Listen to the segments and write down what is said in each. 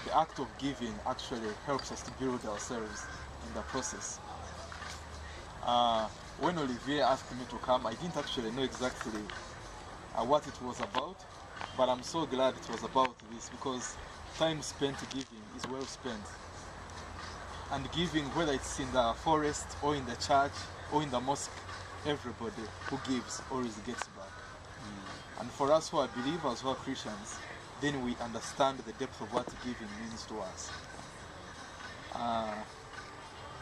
the act of giving actually helps us to build ourselves in the process. When Olivier asked me to come, I didn't actually know exactly what it was about, but I'm so glad it was about this, because time spent giving is well spent. And giving, whether it's in the forest or in the church or in the mosque, everybody who gives always gets back. And for us who are believers, who are Christians, then we understand the depth of what giving means to us.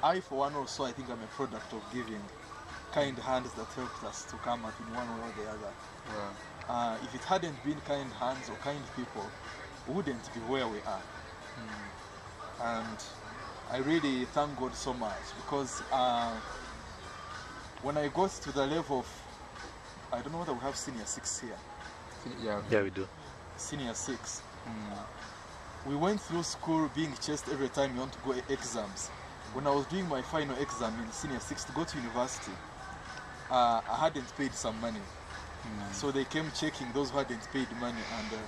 I, for one, also, I think I'm a product of giving. Kind hands that helped us to come up in one way or the other. Wow. If it hadn't been kind hands or kind people, we wouldn't be where we are. And I really thank God so much, because when I got to the level of, I don't know whether we have senior 6 here. Yeah, we do. Senior 6. We went through school being chased every time you want to go exams. When I was doing my final exam in senior 6 to go to university, I hadn't paid some money. So they came checking those who hadn't paid money, and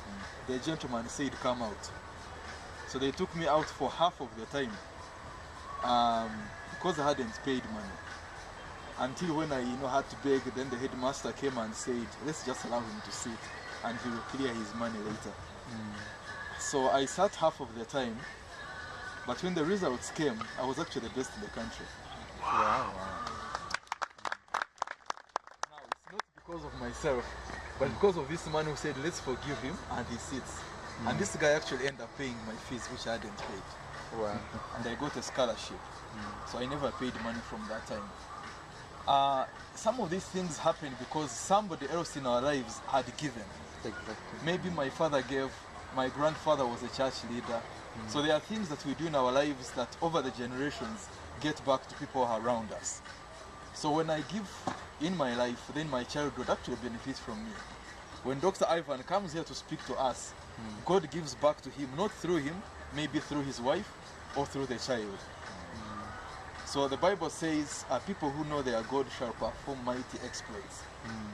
the gentleman said, come out. So they took me out for half of the time, because I hadn't paid money. Until when I had to beg, then the headmaster came and said, let's just allow him to sit and he will clear his money later. So I sat half of the time, but when the results came, I was actually the best in the country. Wow. Now, it's not because of myself, but because of this man who said, let's forgive him, and he sits. And this guy actually ended up paying my fees, which I hadn't paid. Wow. And I got a scholarship. So I never paid money from that time. Some of these things happened because somebody else in our lives had given. Exactly. Maybe my father gave, my grandfather was a church leader. So there are things that we do in our lives that over the generations get back to people around us. So when I give in my life, then my child would actually benefit from me. When Dr. Ivan comes here to speak to us, God gives back to him, not through him, maybe through his wife or through the child. So the Bible says, people who know their God shall perform mighty exploits.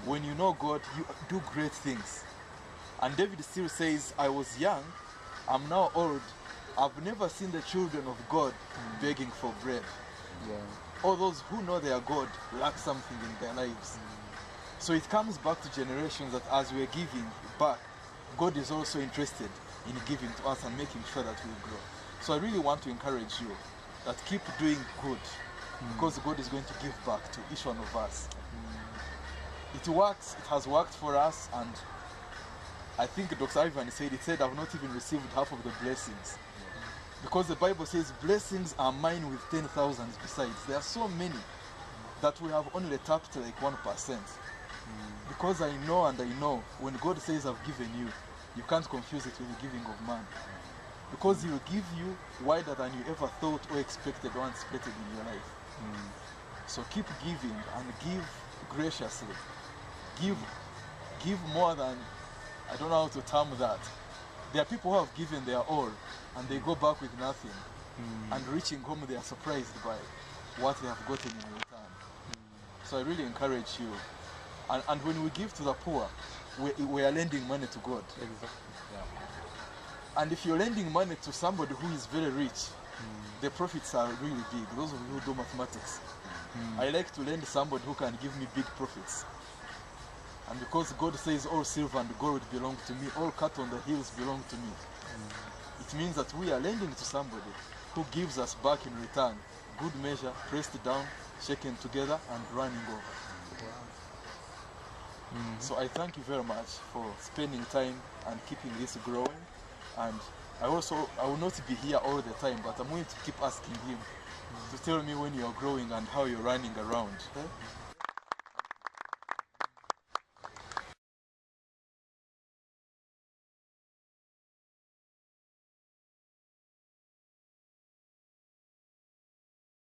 When you know God, you do great things. And David still says, I was young, I'm now old, I've never seen the children of God begging for bread. All those who know their God lack something in their lives. So it comes back to generations that as we're giving back, God is also interested in giving to us and making sure that we grow. So I really want to encourage you that keep doing good, because God is going to give back to each one of us. It works, it has worked for us, and I think Dr. Ivan said, I've not even received half of the blessings. Because the Bible says, blessings are mine with 10,000 besides. There are so many that we have only tapped like 1%. Because I know when God says I've given you, you can't confuse it with the giving of man. Because he will give you wider than you ever thought or expected or anticipated in your life. So keep giving, and give graciously. Give more than, I don't know how to term that. There are people who have given their all and they go back with nothing. And reaching home they are surprised by what they have gotten in return. So I really encourage you. And when we give to the poor, we are lending money to God. Exactly. And if you're lending money to somebody who is very rich, the profits are really big. Those of you who do mathematics. I like to lend somebody who can give me big profits. And because God says all silver and gold belong to me, all cattle on the hills belong to me. It means that we are lending to somebody who gives us back in return. Good measure, pressed down, shaken together, and running over. So I thank you very much for spending time and keeping this growing. And I will not be here all the time, but I'm going to keep asking him to tell me when you're growing and how you're running around.